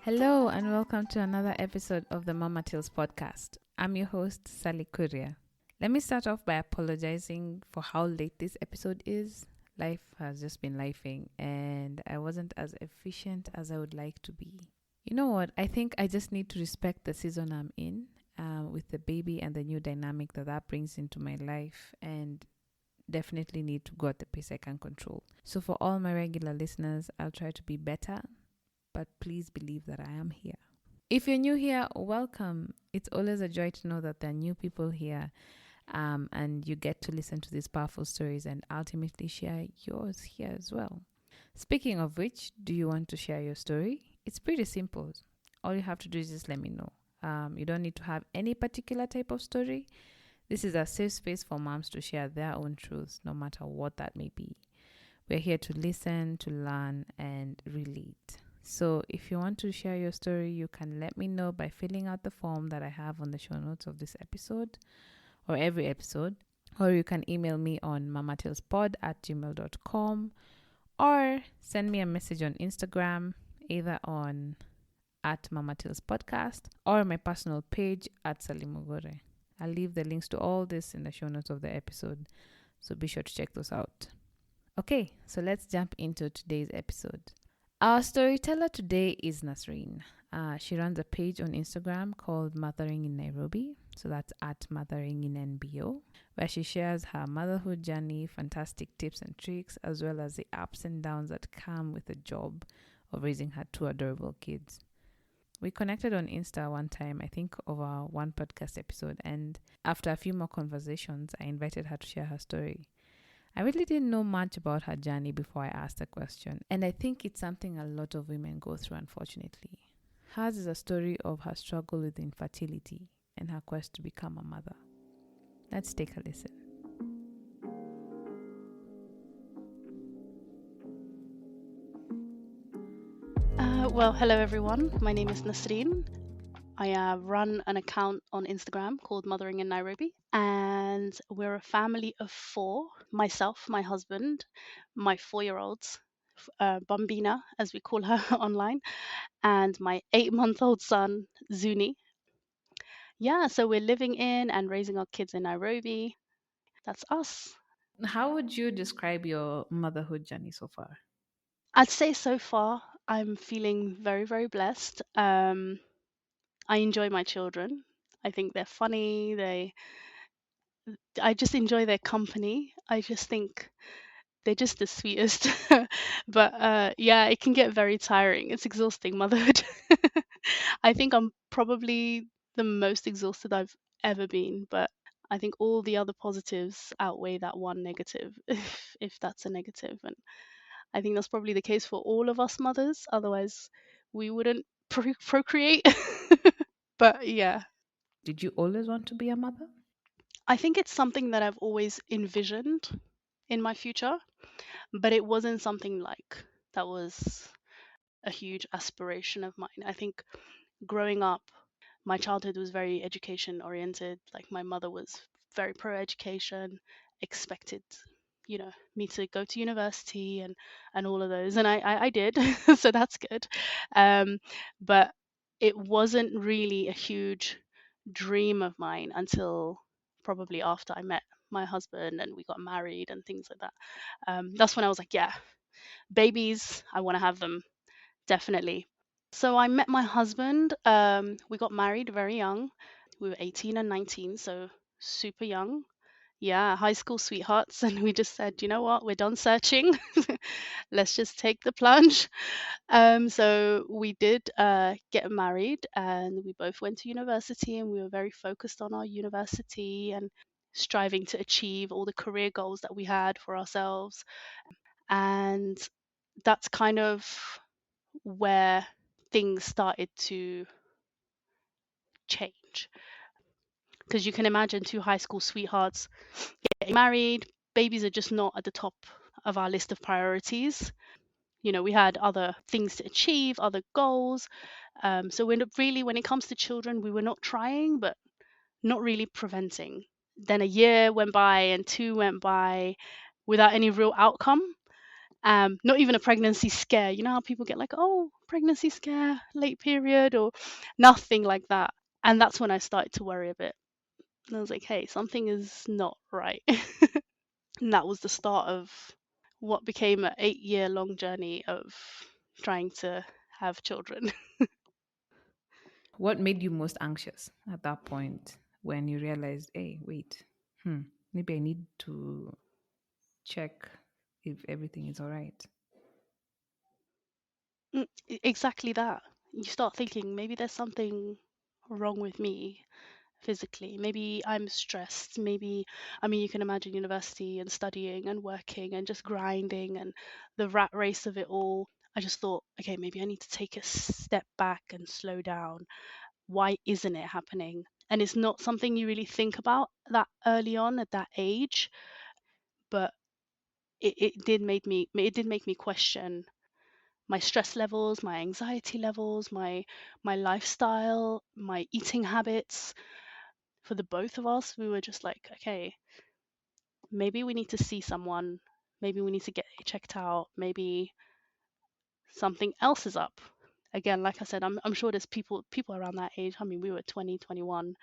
Hello and welcome to another episode of the Mama Tales podcast. I'm your host, Sally Kuria. Let me start off by apologizing for how late this episode is. Life has just been lifing and I wasn't as efficient as I would like to be. You know what? I think I just need to respect the season I'm in with the baby and the new dynamic that brings into my life, and definitely need to go at the pace I can control. So for all my regular listeners, I'll try to be better, but please believe that I am here. If you're new here, welcome. It's always a joy to know that there are new people here, and you get to listen to these powerful stories and ultimately share yours here as well. Speaking of which, do you want to share your story? It's pretty simple. All you have to do is just let me know. You don't need to have any particular type of story. This is a safe space for moms to share their own truths, no matter what that may be. We're here to listen, to learn, and relate. So if you want to share your story, you can let me know by filling out the form that I have on the show notes of this episode or every episode. Or you can email me on mamatalespod@gmail.com or send me a message on Instagram, either on @mamatalespodcast or my personal page @salimugore. I'll leave the links to all this in the show notes of the episode, so be sure to check those out. Okay, so let's jump into today's episode. Our storyteller today is Nasrine. She runs a page on Instagram called Mothering in Nairobi. So that's @motheringinNBO, where she shares her motherhood journey, fantastic tips and tricks, as well as the ups and downs that come with the job of raising her two adorable kids. We connected on Insta one time, I think over one podcast episode, and after a few more conversations, I invited her to share her story. I really didn't know much about her journey before I asked the question, and I think it's something a lot of women go through, unfortunately. Hers is a story of her struggle with infertility and her quest to become a mother. Let's take a listen. Hello everyone. My name is Nasrine. I run an account on Instagram called Mothering in Nairobi, and we're a family of four: myself, my husband, my 4-year-olds, Bambina, as we call her online, and my 8-month-old son, Zuni. Yeah, so we're living in and raising our kids in Nairobi. That's us. How would you describe your motherhood journey so far? I'd say so far I'm feeling very, very blessed. I enjoy my children. I think they're funny. I just enjoy their company. I just think they're just the sweetest. But yeah, it can get very tiring. It's exhausting, motherhood. I think I'm probably the most exhausted I've ever been, but I think all the other positives outweigh that one negative, if that's a negative. And I think that's probably the case for all of us mothers. Otherwise, we wouldn't procreate. But yeah, Did you always want to be a mother? I think it's something that I've always envisioned in my future, but it wasn't something like that was a huge aspiration of mine. I think growing up, my childhood was very education oriented. Like my mother was very pro education, expected, me to go to university and all of those, and I did, so that's good. But it wasn't really a huge dream of mine until probably after I met my husband and we got married and things like that. That's when I was like, yeah, babies, I want to have them, definitely. So I met my husband. We got married very young. We were 18 and 19, so super young. Yeah, high school sweethearts. And we just said, you know what, we're done searching. Let's just take the plunge. So we did get married, and we both went to university, and we were very focused on our university and striving to achieve all the career goals that we had for ourselves. And that's kind of where things started to change. Because you can imagine two high school sweethearts getting married, babies are just not at the top of our list of priorities. We had other things to achieve, other goals. So when it comes to children, we were not trying, but not really preventing. Then a year went by and two went by without any real outcome. Not even a pregnancy scare. You know how people get like, oh, pregnancy scare, late period, or nothing like that. And that's when I started to worry a bit. And I was like, hey, something is not right. And that was the start of what became an 8 year long journey of trying to have children. What made you most anxious at that point when you realized, hey, wait, maybe I need to check if everything is all right? Exactly that. You start thinking maybe there's something wrong with me physically. Maybe I'm stressed. Maybe, I mean, you can imagine university and studying and working and just grinding and the rat race of it all. I just thought, okay, maybe I need to take a step back and slow down. Why isn't it happening? And it's not something you really think about that early on at that age, but it did make me question my stress levels, my anxiety levels, my lifestyle, my eating habits. For the both of us, we were just like, okay, maybe we need to see someone, maybe we need to get checked out, maybe something else is up. Again, like I said, I'm sure there's people around that age. I mean, we were 20, 21.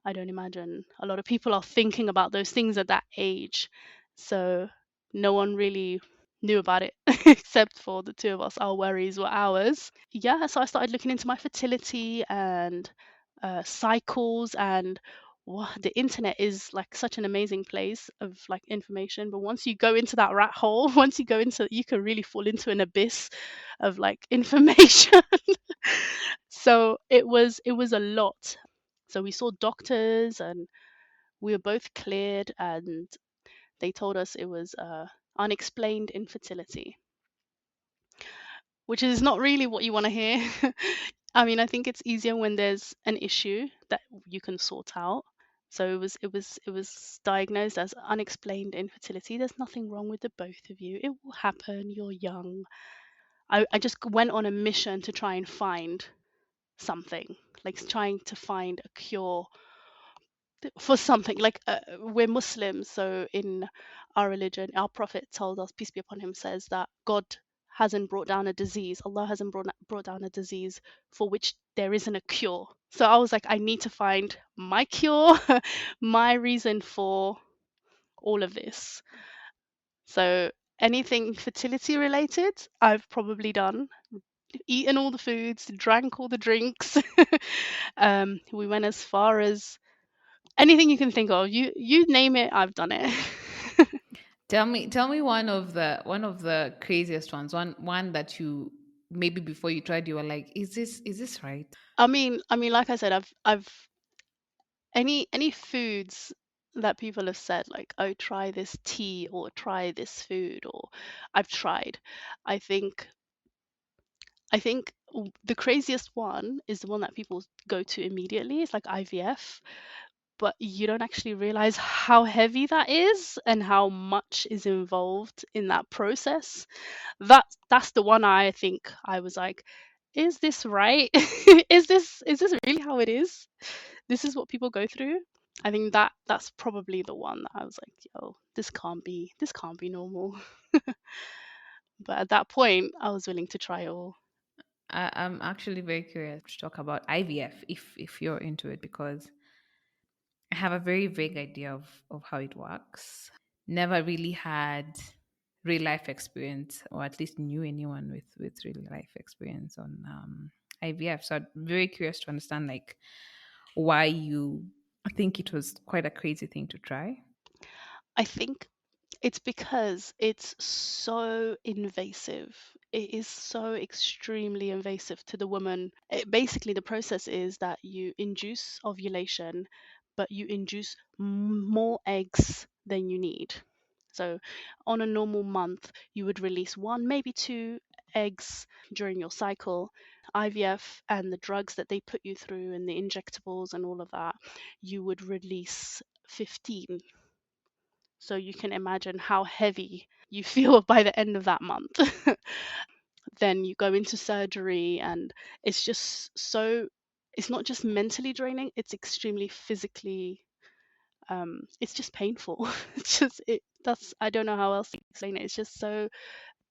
I don't imagine a lot of people are thinking about those things at that age. So no one really knew about it except for the two of us. Our worries were ours. Yeah, so I started looking into my fertility and cycles, and the internet is like such an amazing place of like information. But once you go into that rat hole, once you go into, you can really fall into an abyss of like information. So it was a lot. So we saw doctors and we were both cleared, and they told us it was unexplained infertility, which is not really what you want to hear. I mean, I think it's easier when there's an issue that you can sort out. So it was diagnosed as unexplained infertility. There's nothing wrong with the both of you. It will happen. You're young. I just went on a mission to try and find something, like trying to find a cure for something. Like we're Muslims, so in our religion, our prophet told us, peace be upon him, says that God hasn't brought down a disease, Allah hasn't brought down a disease for which there isn't a cure. So I was like, I need to find my cure, my reason for all of this. So anything fertility related, I've probably done, eaten all the foods, drank all the drinks. We went as far as anything you can think of. You name it, I've done it. Tell me one of the craziest ones. One that you maybe before you tried you were like, is this right? I mean, like I said, I've any foods that people have said like, oh, try this tea or try this food, or I've tried. I think the craziest one is the one that people go to immediately. It's like IVF, but you don't actually realize how heavy that is and how much is involved in that process. That's the one I think I was like, is this right? Is this really how it is? This is what people go through. I think that's probably the one that I was like, yo, this can't be normal. But at that point, I was willing to try it all. I'm actually very curious to talk about IVF if you're into it because I have a very vague idea of how it works. Never really had real life experience, or at least knew anyone with real life experience on IVF. So I'm very curious to understand like why you think it was quite a crazy thing to try. I think it's because it's so invasive. It is so extremely invasive to the woman. Basically, the process is that you induce ovulation, but you induce more eggs than you need. So, on a normal month, you would release one, maybe two eggs during your cycle. IVF and the drugs that they put you through and the injectables and all of that, you would release 15. So you can imagine how heavy you feel by the end of that month. Then you go into surgery, and it's just so, it's not just mentally draining, it's extremely physically, it's just painful. It's just, that's, I don't know how else to explain it. It's just so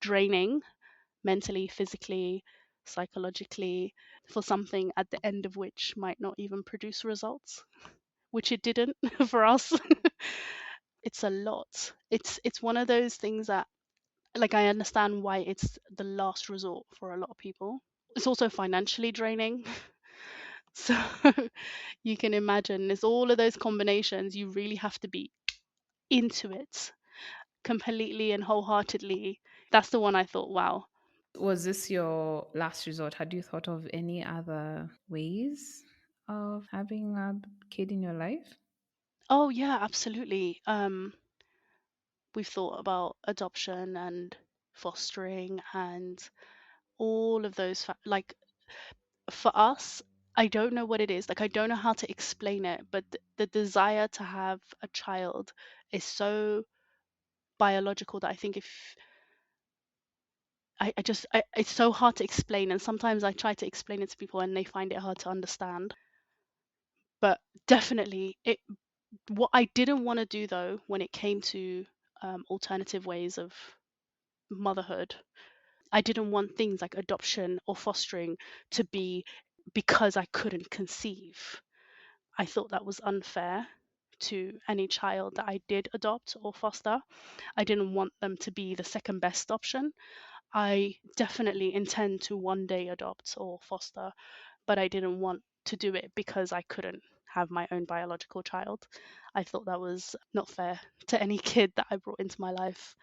draining mentally, physically, psychologically, for something at the end of which might not even produce results, which it didn't for us. It's a lot. It's one of those things that, like, I understand why it's the last resort for a lot of people. It's also financially draining. So you can imagine it's all of those combinations. You really have to be into it completely and wholeheartedly. That's the one I thought, wow. Was this your last resort? Had you thought of any other ways of having a kid in your life? Oh yeah, absolutely. We've thought about adoption and fostering and all of those like, for us, I don't know what it is. Like, I don't know how to explain it, but the desire to have a child is so biological that I think if it's so hard to explain, and sometimes I try to explain it to people and they find it hard to understand. But definitely, it what I didn't want to do though when it came to alternative ways of motherhood, I didn't want things like adoption or fostering to be because I couldn't conceive. I thought that was unfair to any child that I did adopt or foster. I didn't want them to be the second best option. I definitely intend to one day adopt or foster, but I didn't want to do it because I couldn't have my own biological child. I thought that was not fair to any kid that I brought into my life.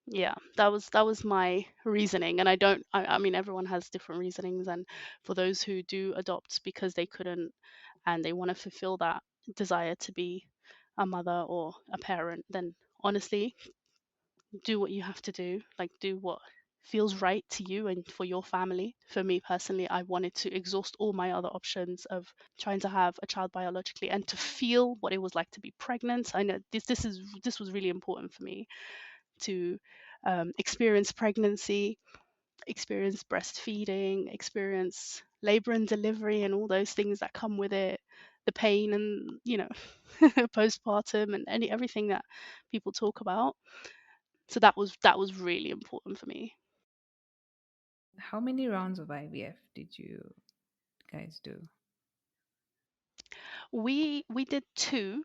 Yeah, that was my reasoning, and I mean, everyone has different reasonings, and for those who do adopt because they couldn't and they want to fulfill that desire to be a mother or a parent, then honestly, do what you have to do. Like, do what feels right to you and for your family. For me personally, I wanted to exhaust all my other options of trying to have a child biologically and to feel what it was like to be pregnant. I know this was really important for me to experience pregnancy, experience breastfeeding, experience labor and delivery, and all those things that come with it, the pain and postpartum and everything that people talk about. So that was really important for me. How many rounds of IVF did you guys do? We did two.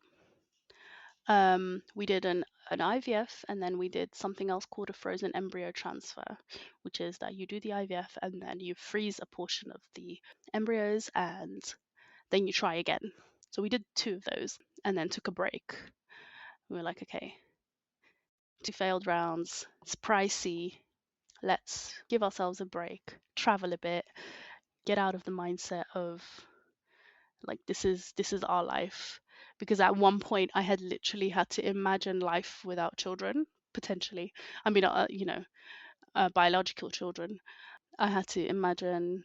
We did an IVF, and then we did something else called a frozen embryo transfer, which is that you do the IVF and then you freeze a portion of the embryos and then you try again. So we did two of those and then took a break. We were like, okay, two failed rounds, it's pricey. Let's give ourselves a break, travel a bit, get out of the mindset of like this is our life, because at one point I had literally had to imagine life without children, potentially. I mean, biological children. I had to imagine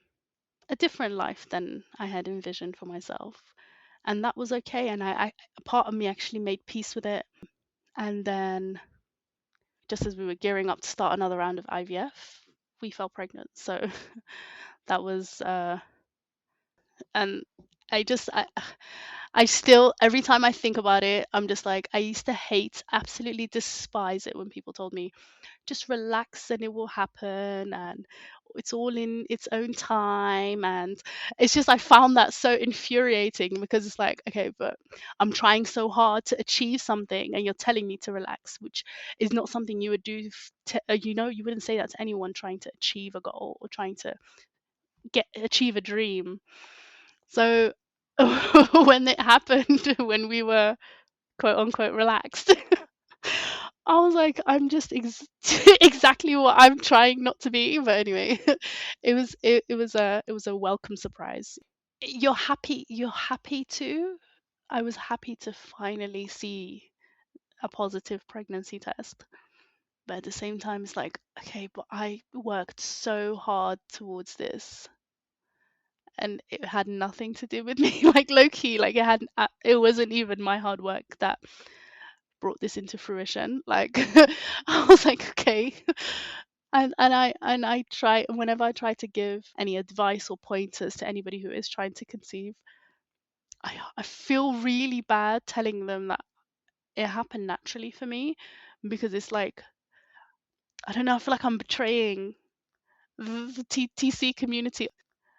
a different life than I had envisioned for myself, and that was okay. And a part of me actually made peace with it. And then, just as we were gearing up to start another round of IVF, we fell pregnant. So that was, and I just, I still, every time I think about it, I'm just like, I used to hate, absolutely despise it when people told me, just relax and it will happen and it's all in its own time. And it's just, I found that so infuriating, because it's like, okay, but I'm trying so hard to achieve something and you're telling me to relax, which is not something you would do you wouldn't say that to anyone trying to achieve a goal or trying to achieve a dream. So when it happened, when we were quote unquote relaxed, I was like, I'm just exactly what I'm trying not to be. But anyway, it was a welcome surprise. You're happy too. I was happy to finally see a positive pregnancy test. But at the same time, it's like, okay, but I worked so hard towards this and it had nothing to do with me. Like, low key, like it wasn't even my hard work that brought this into fruition. Like, I was like, okay. And I try, whenever I try to give any advice or pointers to anybody who is trying to conceive, I feel really bad telling them that it happened naturally for me, because it's like, I don't know, I feel like I'm betraying the TC community.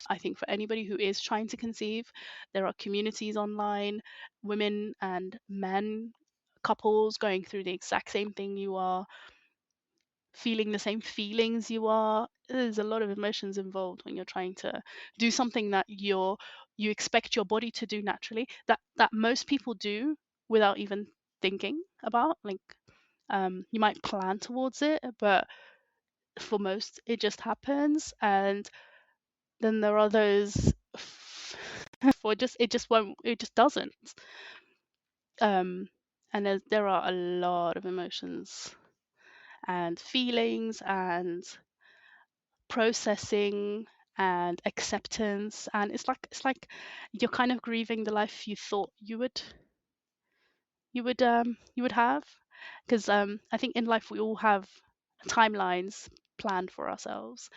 I think for anybody who is trying to conceive, there are communities online, women and men, couples going through the exact same thing you are, feeling the same feelings you are. There's a lot of emotions involved when you're trying to do something that you expect your body to do naturally, that most people do without even thinking about. Like, you might plan towards it, but for most it just happens. And then there are those for just it just won't, it just doesn't. And there are a lot of emotions and feelings and processing and acceptance, and it's like you're kind of grieving the life you thought you would have, because I think in life we all have timelines planned for ourselves.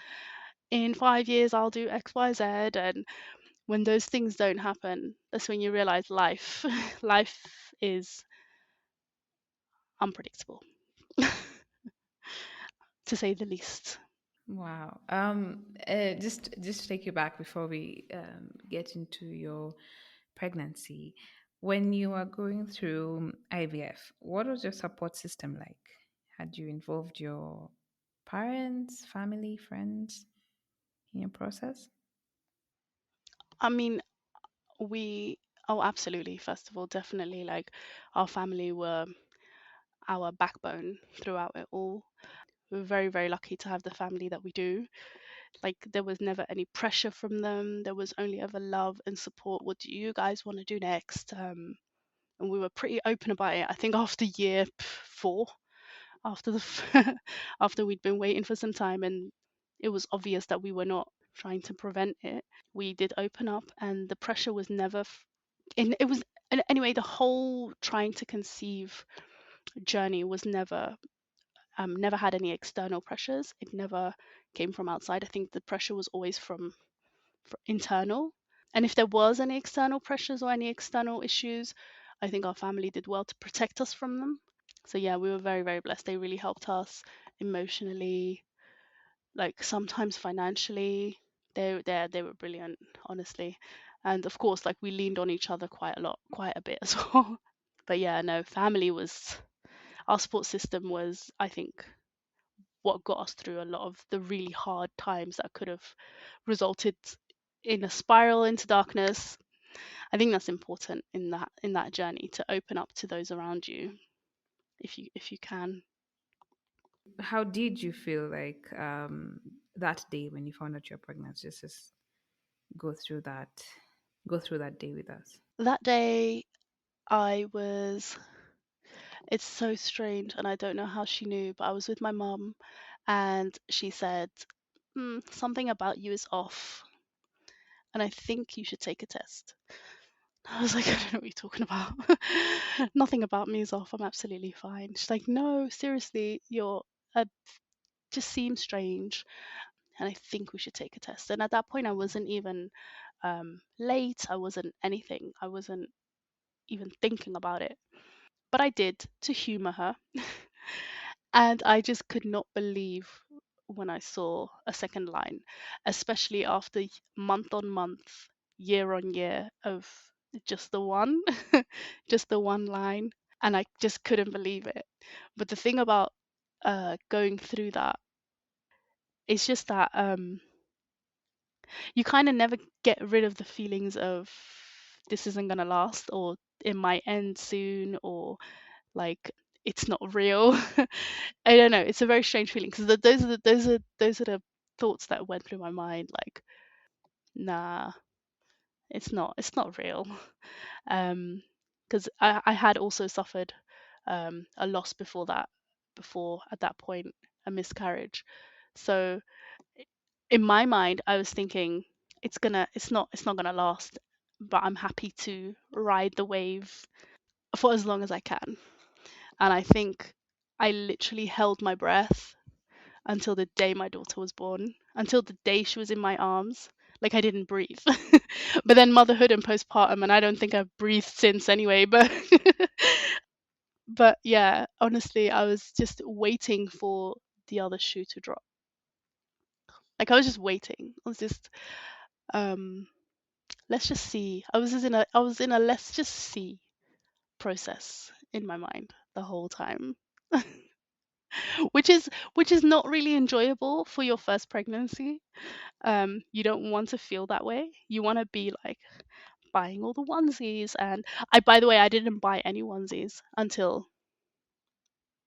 In 5 years I'll do XYZ, and when those things don't happen, that's when you realize life life is unpredictable, to say the least. Wow. Just to take you back before we get into your pregnancy, when you were going through IVF, what was your support system like? Had you involved your parents, family, friends in your process? I mean, we oh, absolutely, first of all, definitely, like, our family were our backbone throughout it all. We were very, very lucky to have the family that we do. Like, there was never any pressure from them. There was only ever love and support. What do you guys want to do next? And we were pretty open about it. I think after year 4, after after we'd been waiting for some time, and it was obvious that we were not trying to prevent it, we did open up, and the pressure was never. And it was, and anyway, the whole trying to conceive journey was never had any external pressures. It never came from outside. I think the pressure was always from internal. And if there was any external pressures or any external issues, I think our family did well to protect us from them. So yeah, we were very, very blessed. They really helped us emotionally, like sometimes financially. They were brilliant, honestly. And of course, like, we leaned on each other quite a lot, quite a bit as well. But yeah, no, family was our support system was, I think, what got us through a lot of the really hard times that could have resulted in a spiral into darkness. I think that's important in that journey, to open up to those around you if you can. How did you feel like that day when you found out you're pregnant? Just go through that, go through that day with us. That day I was it's so strange, and I don't know how she knew, but I was with my mum, and she said, something about you is off, and I think you should take a test. I was like, I don't know what you're talking about. Nothing about me is off. I'm absolutely fine. She's like, no, seriously, you're just seems strange, and I think we should take a test. And at that point, I wasn't even late. I wasn't anything. I wasn't even thinking about it. But I did, to humor her. And I just could not believe when I saw a second line, especially after month on month, year on year of just the one, just the one line. And I just couldn't believe it. But the thing about going through that is just that you kind of never get rid of the feelings of this isn't going to last, or it might end soon, or like it's not real. I don't know. It's a very strange feeling, because those are the thoughts that went through my mind. Like, nah, it's not real. Because I had also suffered a loss before that, before at that point, a miscarriage. So in my mind, I was thinking it's not gonna last, but I'm happy to ride the wave for as long as I can. And I think I literally held my breath until the day my daughter was born, until the day she was in my arms. Like, I didn't breathe. But then motherhood and postpartum, and I don't think I've breathed since anyway. But but yeah, honestly, I was just waiting for the other shoe to drop. Like I was just waiting. I was just um let's just see. I was in a let's just see process in my mind the whole time. Which is not really enjoyable for your first pregnancy. You don't want to feel that way. You want to be like buying all the onesies, and I by the way I didn't buy any onesies until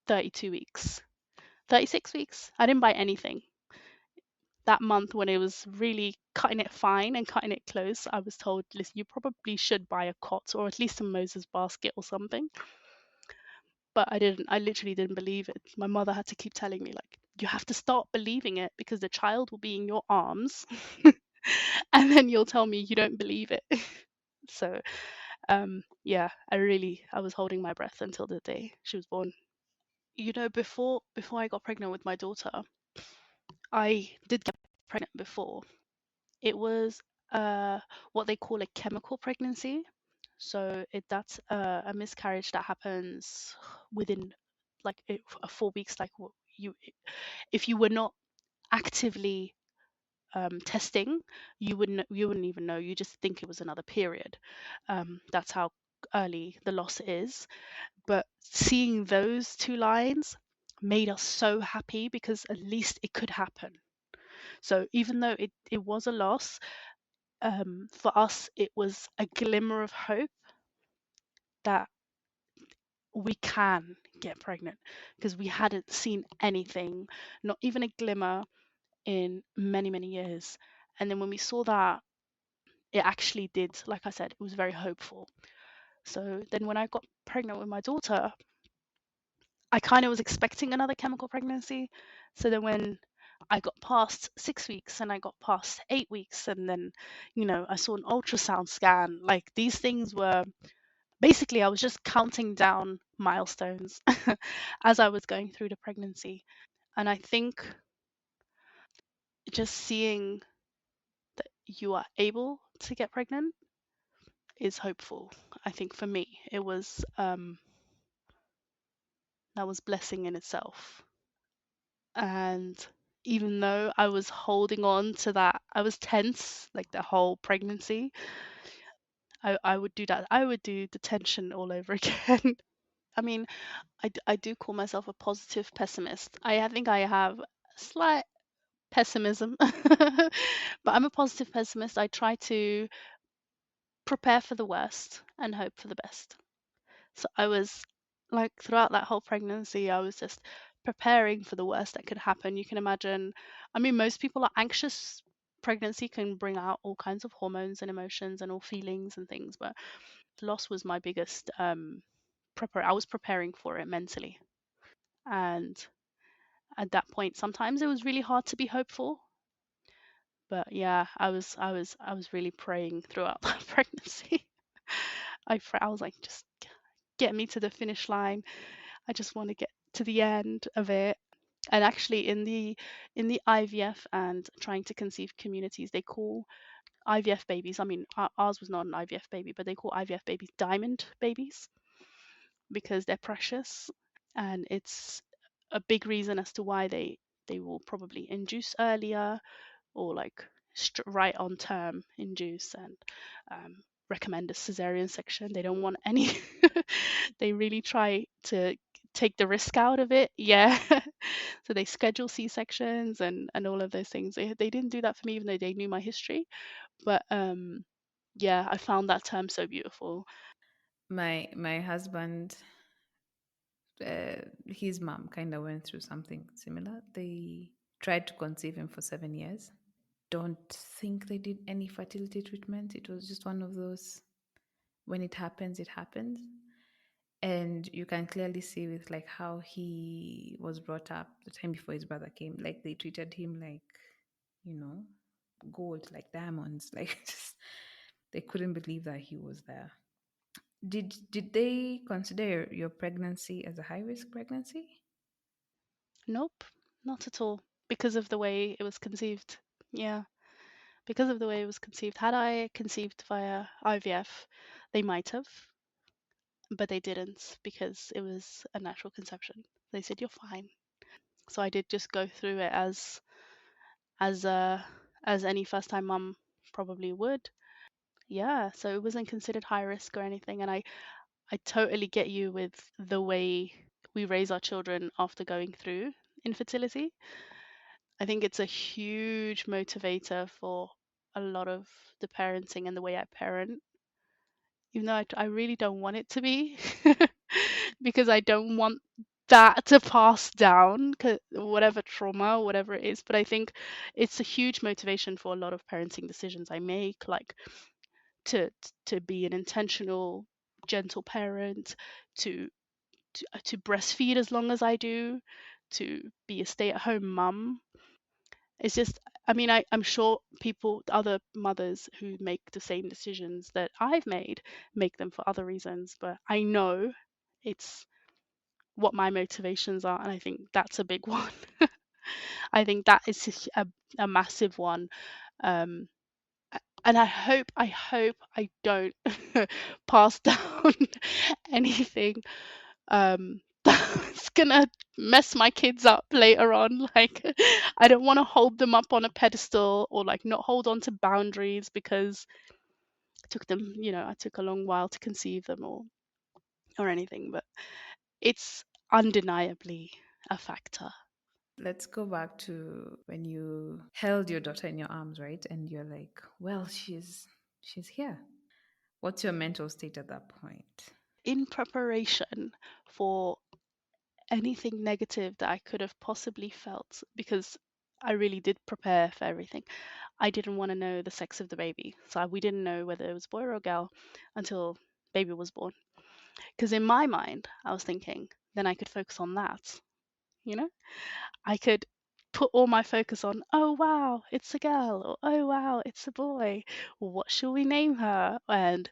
32 weeks. 36 weeks. I didn't buy anything. That month when it was really cutting it fine and cutting it close, I was told, listen, you probably should buy a cot or at least a Moses basket or something. But I didn't. I literally didn't believe it. My mother had to keep telling me, like, you have to start believing it because the child will be in your arms and then you'll tell me you don't believe it. So, yeah, I was holding my breath until the day she was born. Before I got pregnant with my daughter, I did get pregnant before. It was what they call a chemical pregnancy. So that's a miscarriage that happens within like 4 weeks. Like you, if you were not actively testing, you wouldn't even know. You just think it was another period. That's how early the loss is. But seeing those two lines made us so happy because at least it could happen. So even though it was a loss, for us it was a glimmer of hope that we can get pregnant because we hadn't seen anything, not even a glimmer in many, many years. And then when we saw that, it actually did, like I said, it was very hopeful. So then when I got pregnant with my daughter, I kind of was expecting another chemical pregnancy. So then when I got past 6 weeks and I got past 8 weeks, and then, I saw an ultrasound scan, like these things were basically, I was just counting down milestones as I was going through the pregnancy. And I think just seeing that you are able to get pregnant is hopeful. I think for me, it was that was blessing in itself. And even though I was holding on to that, I was tense like the whole pregnancy. I would do that. I would do the tension all over again. I mean, I do call myself a positive pessimist. I think I have slight pessimism, but I'm a positive pessimist. I try to prepare for the worst and hope for the best. So I was like throughout that whole pregnancy, I was just preparing for the worst that could happen. You can imagine, I mean, most people are anxious. Pregnancy can bring out all kinds of hormones and emotions and all feelings and things, but loss was my biggest I was preparing for it mentally. And at that point, sometimes it was really hard to be hopeful. But yeah, I was really praying throughout that pregnancy. I was like, just get me to the finish line. I just want to get to the end of it. And actually, in the IVF and trying to conceive communities, they call IVF babies. I mean, ours was not an IVF baby, but they call IVF babies diamond babies because they're precious, and it's a big reason as to why they will probably induce earlier or like right on term induce and recommend a cesarean section. They don't want any. They really try to take the risk out of it. Yeah. So they schedule C-sections and all of those things. They didn't do that for me, even though they knew my history. But yeah, I found that term so beautiful. My husband, his mom kind of went through something similar. They tried to conceive him for 7 years. Don't think they did any fertility treatment. It was just one of those, when it happens, it happens. And you can clearly see with like how he was brought up the time before his brother came. Like they treated him like, you know, gold, like diamonds. Like just they couldn't believe that he was there. Did they consider your pregnancy as a high risk pregnancy? Nope, not at all, because of the way it was conceived. Yeah, because of the way it was conceived. Had I conceived via IVF, they might have, but they didn't because it was a natural conception. They said, you're fine. So I did just go through it as uh as any first time mum probably would. Yeah, so it wasn't considered high risk or anything, and I totally get you with the way we raise our children after going through infertility. I think it's a huge motivator for a lot of the parenting and the way I parent, even though I really don't want it to be, because I don't want that to pass down, whatever trauma, whatever it is. But I think it's a huge motivation for a lot of parenting decisions I make, like to to be an intentional, gentle parent, to to breastfeed as long as I do, to be a stay-at-home mum. It's just, I mean, I'm sure people, other mothers who make the same decisions that I've made, make them for other reasons, but I know it's what my motivations are, and I think that's a big one. I think that is a massive one. Um, and I hope I don't pass down anything that's gonna mess my kids up later on. Like, I don't want to hold them up on a pedestal, or like not hold on to boundaries because it took them, I took a long while to conceive them, or anything. But it's undeniably a factor. Let's go back to when you held your daughter in your arms, right? And you're like, well, she's here. What's your mental state at that point? In preparation for anything negative that I could have possibly felt, because I really did prepare for everything. I didn't want to know the sex of the baby. So we didn't know whether it was a boy or a girl until baby was born. Because in my mind, I was thinking, then I could focus on that. You know, I could put all my focus on, oh wow, it's a girl, or oh wow, it's a boy. What shall we name her? And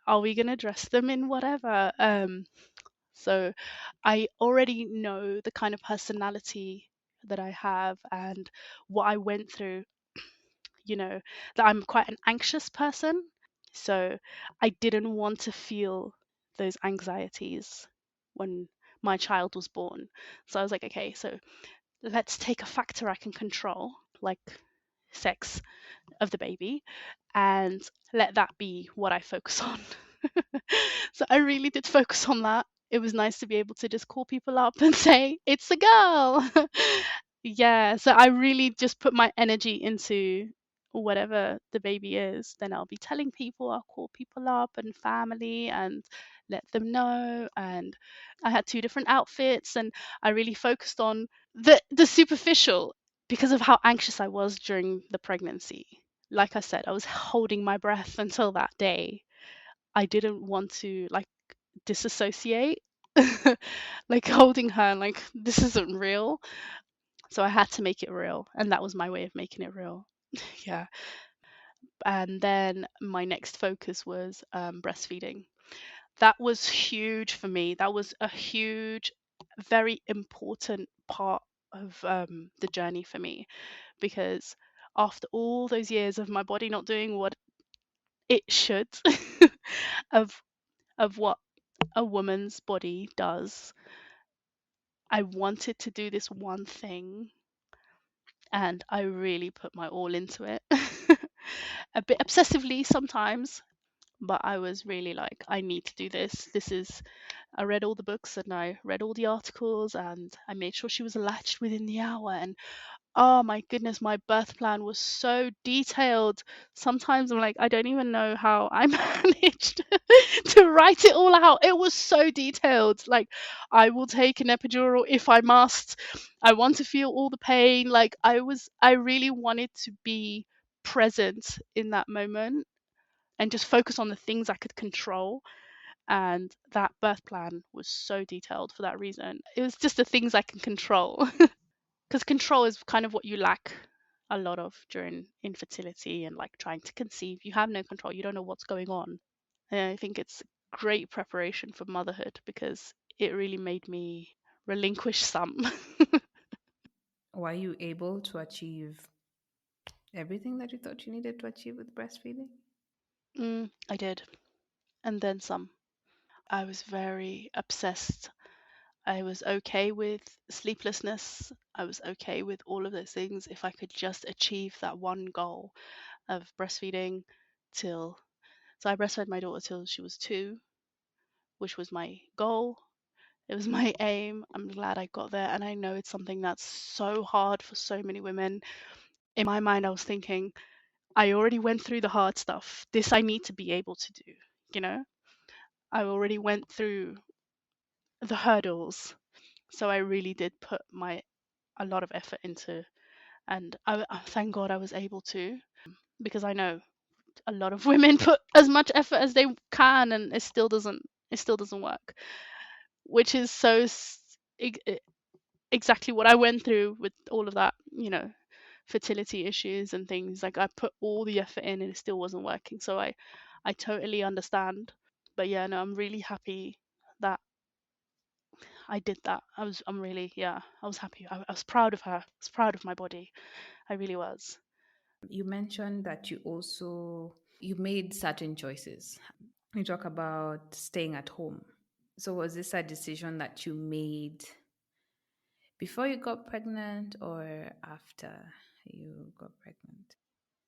are we gonna dress them in whatever? So I already know the kind of personality that I have and what I went through, that I'm quite an anxious person. So I didn't want to feel those anxieties when my child was born. So I was like, okay, so let's take a factor I can control, like sex of the baby, and let that be what I focus on. So I really did focus on that. It was nice to be able to just call people up and say, it's a girl. Yeah, so I really just put my energy into whatever the baby is. Then I'll be telling people, I'll call people up and family and let them know. And I had two different outfits, and I really focused on the superficial because of how anxious I was during the pregnancy. Like I said, I was holding my breath until that day. I didn't want to like disassociate, like holding her, like this isn't real. So I had to make it real, and that was my way of making it real. Yeah. And then my next focus was breastfeeding. That was huge for me. That was a huge, very important part of the journey for me, because after all those years of my body not doing what it should, of what a woman's body does, I wanted to do this one thing, and I really put my all into it. A bit obsessively sometimes, but I was really like, I need to do this. I read all the books and I read all the articles, and I made sure she was latched within the hour. And oh my goodness, my birth plan was so detailed. Sometimes I'm like, I don't even know how I managed to write it all out. It was so detailed. Like, I will take an epidural if I must. I want to feel all the pain. Like, I really wanted to be present in that moment and just focus on the things I could control. And that birth plan was so detailed for that reason. It was just the things I can control. Because control is kind of what you lack a lot of during infertility and like trying to conceive. You have no control, you don't know what's going on. And I think it's great preparation for motherhood because it really made me relinquish some. Were you able to achieve everything that you thought you needed to achieve with breastfeeding? I did, and then some. I was very obsessed. I was okay with sleeplessness. I was okay with all of those things if I could just achieve that one goal of breastfeeding till. So I breastfed my daughter till she was 2, which was my goal. It was my aim. I'm glad I got there. And I know it's something that's so hard for so many women. In my mind, I was thinking, I already went through the hard stuff. This I need to be able to do. You know, I already went through the hurdles. So I really did put a lot of effort into, and thank God I was able to, because I know a lot of women put as much effort as they can, and it still doesn't work, which is exactly what I went through with all of that, fertility issues and things. Like, I put all the effort in and it still wasn't working. So I totally understand. But yeah, no, I'm really happy that I did that. I'm really, yeah, I was happy. I was proud of her. I was proud of my body. I really was. You mentioned that you made certain choices. You talk about staying at home. So was this a decision that you made before you got pregnant or after you got pregnant?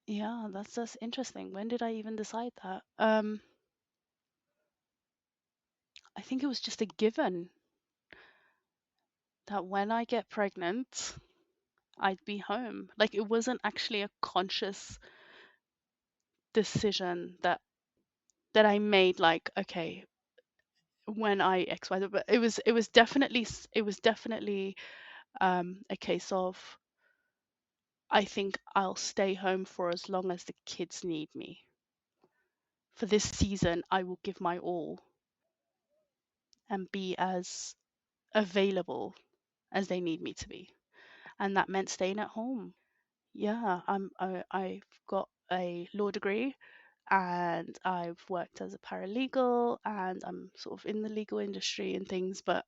Yeah, that's just interesting. When did I even decide that? I think it was just a given that when I get pregnant, I'd be home. Like, it wasn't actually a conscious decision that I made, like, okay, when I XY, but it was definitely a case of, I think I'll stay home for as long as the kids need me. For this season, I will give my all and be as available as they need me to be. And that meant staying at home. Yeah, I've got a law degree, and I've worked as a paralegal, and I'm sort of in the legal industry and things, but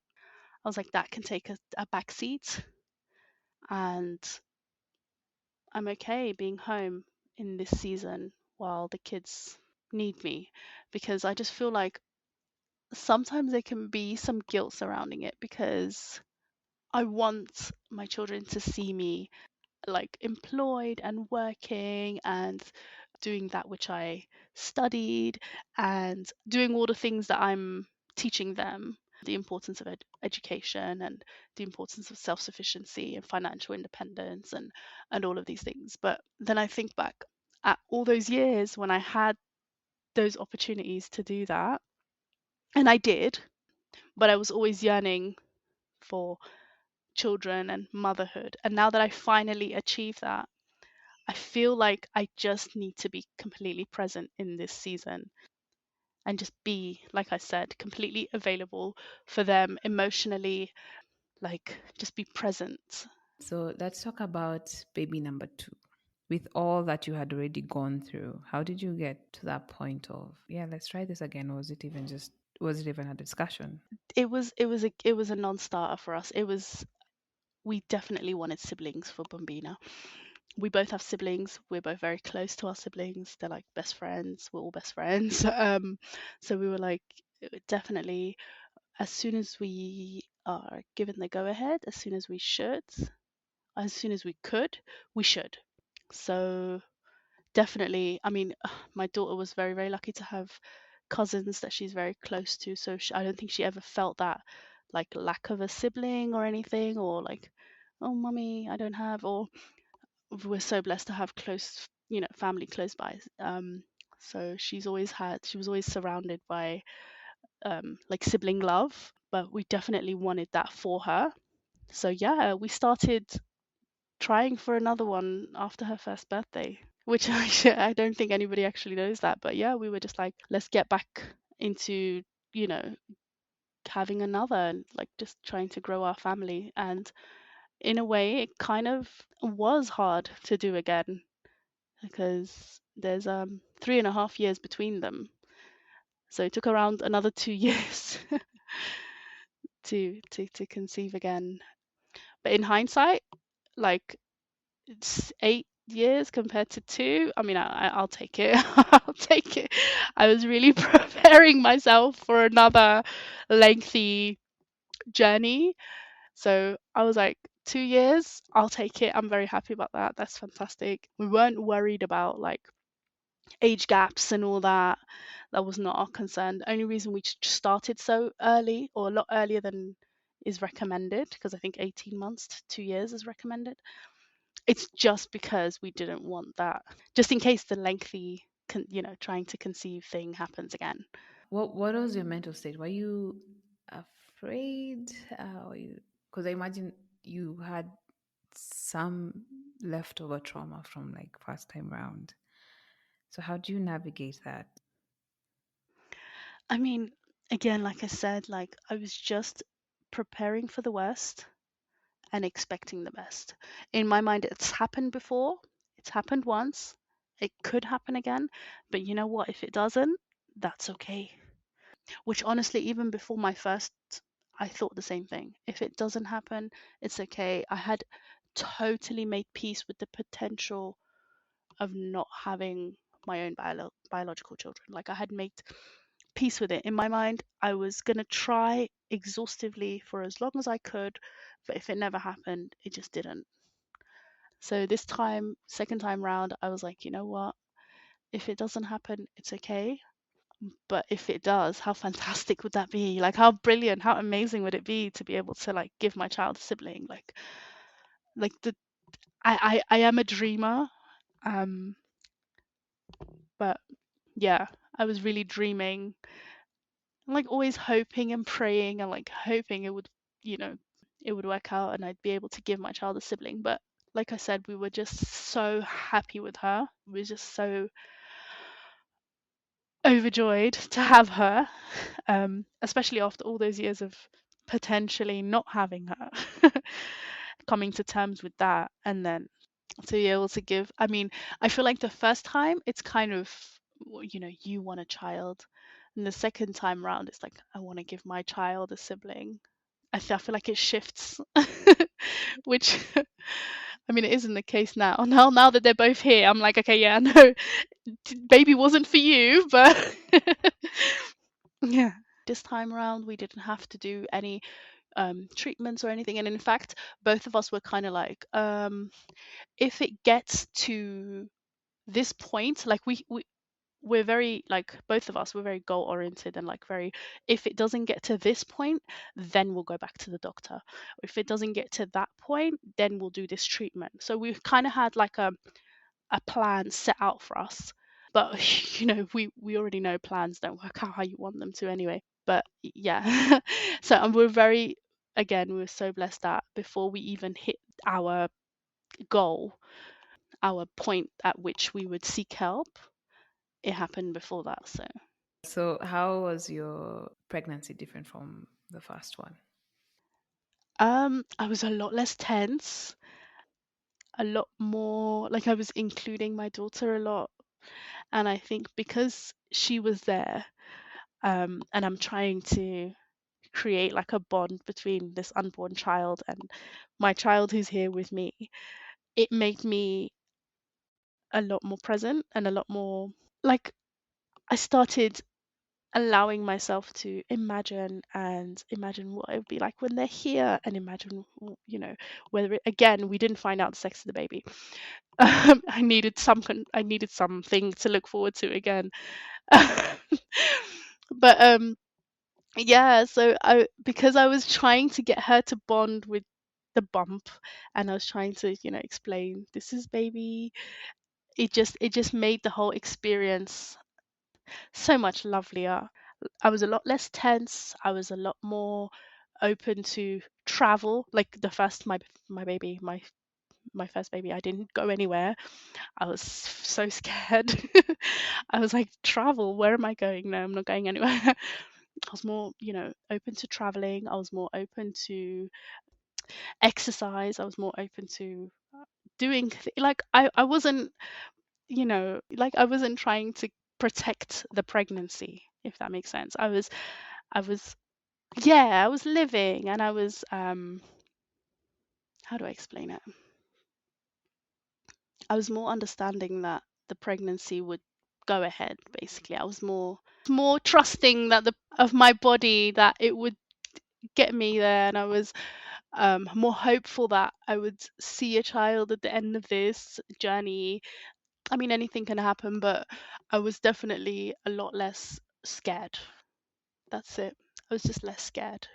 I was like, that can take a back seat, and I'm okay being home in this season while the kids need me, because I just feel like sometimes there can be some guilt surrounding it, because I want my children to see me like employed and working and doing that which I studied, and doing all the things that I'm teaching them, the importance of education, and the importance of self-sufficiency and financial independence, and all of these things. But then I think back at all those years when I had those opportunities to do that, and I did, but I was always yearning for children and motherhood. And now that I finally achieved that, I feel like I just need to be completely present in this season and just be, like I said, completely available for them emotionally, like just be present. So let's talk about baby number two. With all that you had already gone through, how did you get to that point of, yeah, let's try this again? Or was it even a discussion? It was a non-starter for us. We definitely wanted siblings for Bombina. We both have siblings. We're both very close to our siblings. They're like best friends. We're all best friends. So we were like, definitely, as soon as we are given the go ahead, as soon as we could, we should. So definitely, I mean, my daughter was very, very lucky to have cousins that she's very close to. So I don't think she ever felt that like lack of a sibling or anything, or like, oh, mummy, I don't have, or we're so blessed to have close, family close by. So she was always surrounded by like sibling love, but we definitely wanted that for her. So yeah, we started trying for another one after her first birthday, which I don't think anybody actually knows that. But yeah, we were just like, let's get back into, you know, having another, and like just trying to grow our family. And in a way, it kind of was hard to do again, because there's 3.5 years between them. So it took around another 2 years to conceive again. But in hindsight, like, it's 8 years compared to 2. I mean, I'll take it. I'll take it. I was really preparing myself for another lengthy journey. So I was like, 2 years, I'll take it. I'm very happy about that. That's fantastic. We weren't worried about like age gaps and all that. That was not our concern. The only reason we started so early, or a lot earlier than is recommended, because I think 18 months to 2 years is recommended, it's just because we didn't want that, just in case the lengthy, trying to conceive thing happens again. What was your mental state? Were you afraid? Because I imagine you had some leftover trauma from like first time round. So how do you navigate that? I mean, again, like I said, like I was just preparing for the worst and expecting the best. In my mind, it's happened before, it's happened once, it could happen again, but you know what? If it doesn't, that's okay. Which honestly, even before my first, I thought the same thing. If it doesn't happen, it's okay. I had totally made peace with the potential of not having my own biological children. Like I had made peace with it. In my mind, I was going to try exhaustively for as long as I could, but if it never happened, it just didn't. So this time, second time round, I was like, you know what? If it doesn't happen, it's okay. But if it does, how fantastic would that be? Like how brilliant, how amazing would it be to be able to like give my child a sibling? Like the I am a dreamer. Um, but yeah, I was really dreaming, like always hoping and praying and like hoping you know, it would work out and I'd be able to give my child a sibling. But like I said, we were just so happy with her. We were just so overjoyed to have her, especially after all those years of potentially not having her, coming to terms with that, and then to be able to give. I mean, I feel like the first time it's kind of, you want a child, and the second time round it's like I want to give my child a sibling. I feel like it shifts, which I mean, it isn't the case now. Now that they're both here, I'm like, okay, yeah, no, baby wasn't for you, but yeah. This time around, we didn't have to do any treatments or anything, and in fact, both of us were kind of like, if it gets to this point, like we're very, like, both of us, we're very goal oriented and like very, if it doesn't get to this point, then we'll go back to the doctor. If it doesn't get to that point, then we'll do this treatment. So we've kind of had like a plan set out for us, but we already know plans don't work out how you want them to anyway. But yeah, so, and we're very, again, we were so blessed that before we even hit our goal, our point at which we would seek help, it happened before that. So how was your pregnancy different from the first one? I was a lot less tense, a lot more like I was including my daughter a lot. And I think because she was there, and I'm trying to create like a bond between this unborn child and my child who's here with me, it made me a lot more present and a lot more, like, I started allowing myself to imagine what it would be like when they're here, and imagine, whether again, we didn't find out the sex of the baby. I needed something to look forward to again. But yeah, so I because I was trying to get her to bond with the bump, and I was trying to, explain this is baby. It just made the whole experience so much lovelier. I was a lot less tense. I was a lot more open to travel. Like the first my baby, my first baby, I didn't go anywhere. I was so scared. I was like, travel, where am I going? No, I'm not going anywhere. I was more, open to traveling. I was more open to exercise. I was more open to doing like I wasn't, like I wasn't trying to protect the pregnancy, if that makes sense. I was yeah, I was living, and I was how do I explain it? I was more understanding that the pregnancy would go ahead, basically. I was more trusting that the of my body, that it would, get me there, and I was more hopeful that I would see a child at the end of this journey. I mean, anything can happen, but I was definitely a lot less scared. That's it. I was just less scared.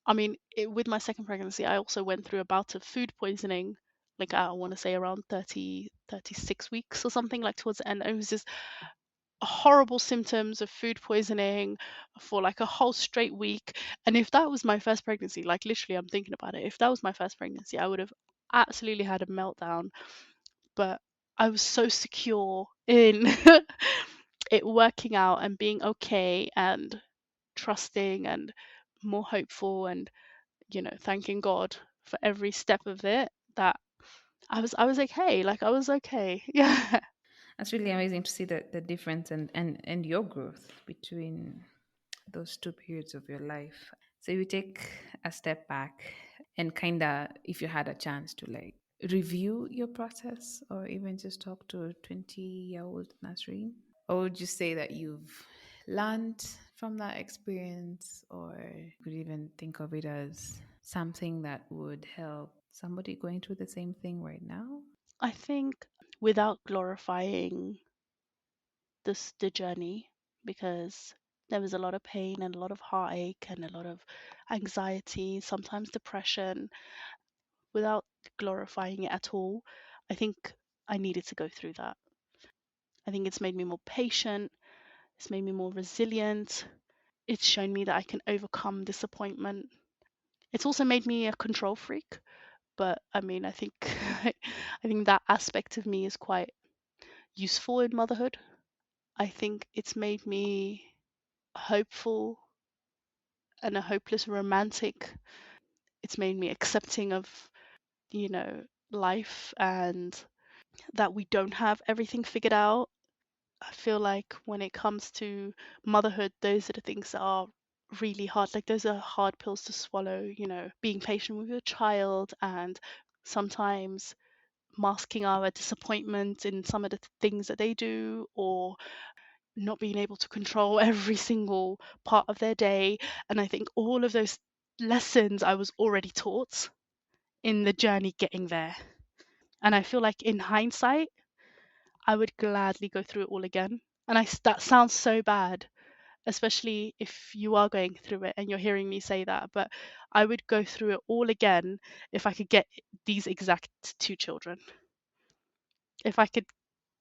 I mean, with my second pregnancy, I also went through a bout of food poisoning, like I want to say around 36 weeks or something, like towards the end. It was just horrible symptoms of food poisoning for like a whole straight week. And if that was my first pregnancy, like literally, I'm thinking about it, if that was my first pregnancy, I would have absolutely had a meltdown. But I was so secure in it working out and being okay and trusting and more hopeful and thanking God for every step of it, that I was okay. Like I was okay. Yeah. That's really amazing to see the difference and your growth between those two periods of your life. So you take a step back and kind of, if you had a chance to like review your process or even just talk to 20-year-old Nasreen, or would you say that you've learned from that experience, or you could even think of it as something that would help somebody going through the same thing right now? I think without glorifying the journey, because there was a lot of pain and a lot of heartache and a lot of anxiety, sometimes depression, without glorifying it at all. I think I needed to go through that. I think it's made me more patient, it's made me more resilient, it's shown me that I can overcome disappointment. It's also made me a control freak, but I mean, I think I think that aspect of me is quite useful in motherhood. I think it's made me hopeful and a hopeless romantic. It's made me accepting of, you know, life and that we don't have everything figured out. I feel like when it comes to motherhood, those are the things that are really hard. Like, those are hard pills to swallow, being patient with your child and sometimes masking our disappointment in some of the things that they do, or not being able to control every single part of their day. And I think all of those lessons I was already taught in the journey getting there. And I feel like in hindsight, I would gladly go through it all again. And that sounds so bad, especially if you are going through it and you're hearing me say that. But I would go through it all again if I could get these exact two children. If I could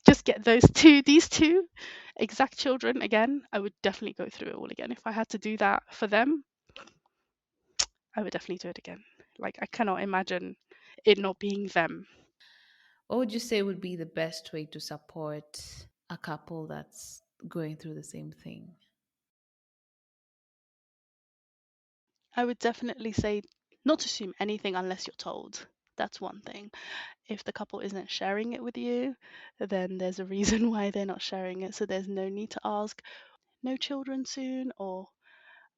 just get these two exact children again, I would definitely go through it all again. If I had to do that for them, I would definitely do it again. Like, I cannot imagine it not being them. What would you say would be the best way to support a couple that's going through the same thing? I would definitely say not to assume anything unless you're told. That's one thing. If the couple isn't sharing it with you, then there's a reason why they're not sharing it. So there's no need to ask, no children soon, or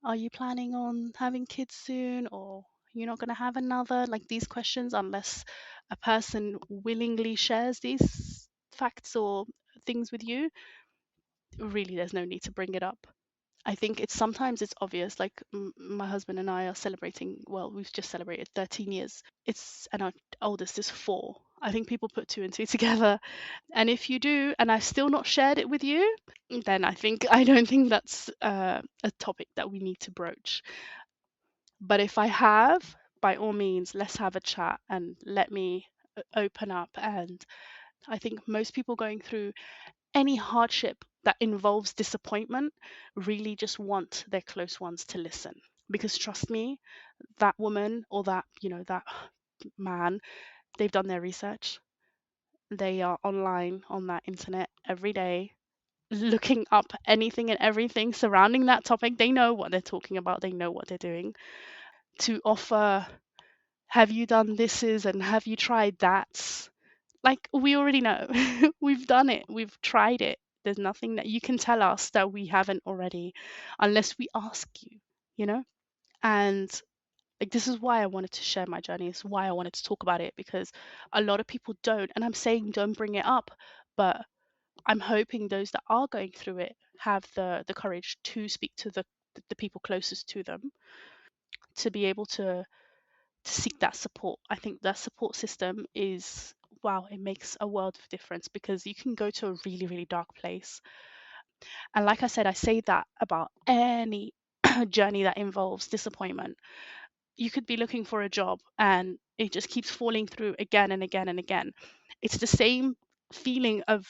are you planning on having kids soon, or you're not going to have another? Like, these questions, unless a person willingly shares these facts or things with you, really there's no need to bring it up. I think it's obvious. Like, my husband and I are celebrating, well, we've just celebrated 13 years. And our oldest is 4. I think people put 2 and 2 together. And if you do, and I've still not shared it with you, then I don't think that's a topic that we need to broach. But if I have, by all means, let's have a chat and let me open up. And I think most people going through any hardship that involves disappointment really just want their close ones to listen. Because trust me, that woman or that man, they've done their research. They are online on that internet every day, looking up anything and everything surrounding that topic. They know what they're talking about, they know what they're doing. To offer, have you done this and have you tried that? Like, we already know. We've done it, we've tried it. There's nothing that you can tell us that we haven't already, unless we ask you, you know? And like, this is why I wanted to share my journey. It's why I wanted to talk about it, because a lot of people don't. And I'm saying don't bring it up, but I'm hoping those that are going through it have the courage to speak to the people closest to them, to be able to seek that support. I think that support system is, wow, it makes a world of difference, because you can go to a really, really dark place. And like I said, I say that about any journey that involves disappointment. You could be looking for a job and it just keeps falling through again and again and again. It's the same feeling of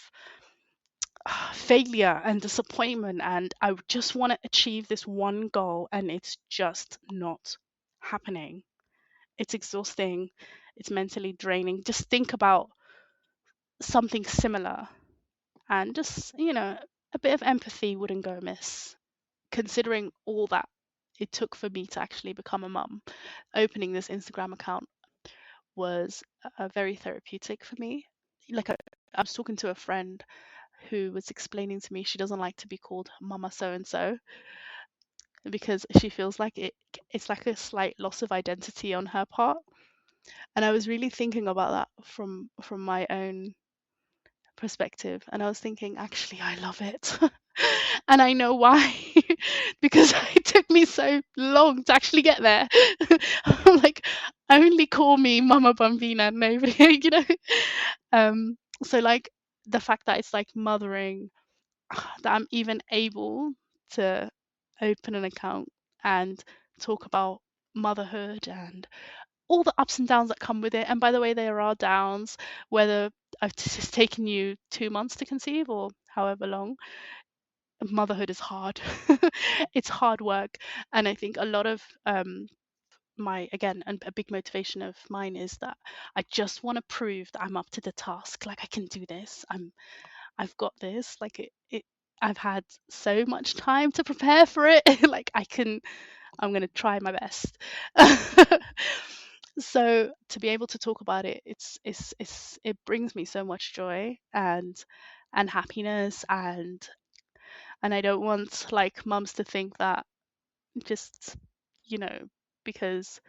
failure and disappointment, and I just want to achieve this one goal and it's just not happening. It's exhausting, it's mentally draining. Just think about something similar, and just, a bit of empathy wouldn't go amiss, considering all that it took for me to actually become a mum. Opening this Instagram account was very therapeutic for me. Like, I was talking to a friend who was explaining to me she doesn't like to be called Mama so and so, because she feels like it's like a slight loss of identity on her part. And I was really thinking about that from my own perspective, and I was thinking, actually, I love it. And I know why. Because it took me so long to actually get there. I'm like, only call me Mama Bambina, nobody, so like, the fact that it's like mothering, that I'm even able to open an account and talk about motherhood and all the ups and downs that come with it. And by the way, there are downs, whether it's taken you 2 months to conceive or however long. Motherhood is hard. It's hard work. And I think a lot of my, again, and a big motivation of mine is that I just want to prove that I'm up to the task. Like, I can do this. I've got this. Like, I've had so much time to prepare for it. Like, I'm going to try my best. So to be able to talk about it, it brings me so much joy and happiness, and I don't want, like, mums to think that, just, you know because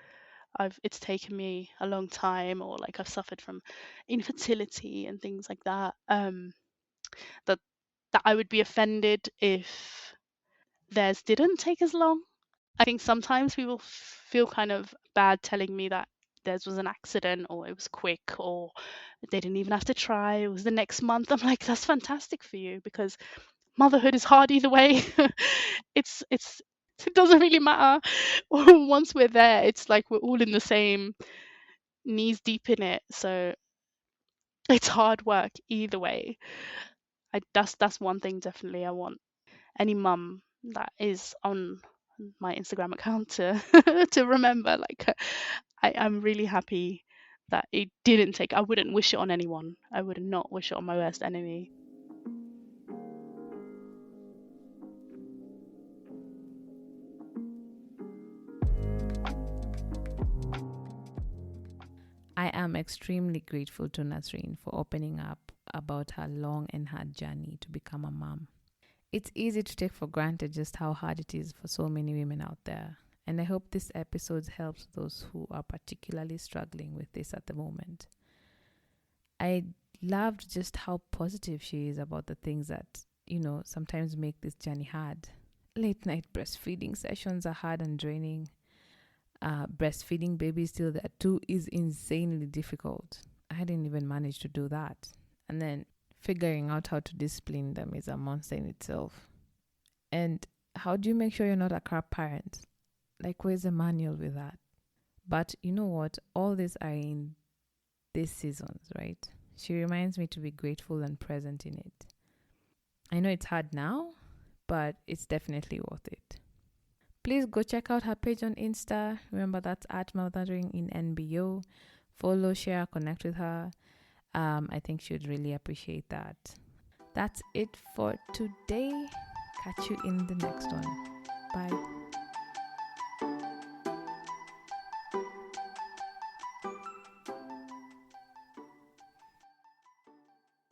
it's taken me a long time, or like I've suffered from infertility and things like that, that I would be offended if theirs didn't take as long. I think sometimes people feel kind of bad telling me that theirs was an accident, or it was quick, or they didn't even have to try, it was the next month. I'm like, that's fantastic for you, because motherhood is hard either way. It's it doesn't really matter. Once we're there, it's like we're all in the same, knees deep in it. So it's hard work either way. That's one thing definitely I want any mum that is on my Instagram account to to remember. Like, I'm really happy that it didn't take. I wouldn't wish it on anyone. I would not wish it on my worst enemy. I am extremely grateful to Nasrine for opening up about her long and hard journey to become a mom. It's easy to take for granted just how hard it is for so many women out there, and I hope this episode helps those who are particularly struggling with this at the moment. I loved just how positive she is about the things that, sometimes make this journey hard. Late night breastfeeding sessions are hard and draining. Breastfeeding babies till they're two is insanely difficult. I didn't even manage to do that. And then figuring out how to discipline them is a monster in itself. And how do you make sure you're not a crap parent? Like, where's the manual with that? But you know what? All these are in these seasons, right? She reminds me to be grateful and present in it. I know it's hard now, but it's definitely worth it. Please go check out her page on Insta. Remember, that's at Mothering in NBO. Follow, share, connect with her. I think she'd really appreciate that. That's it for today. Catch you in the next one.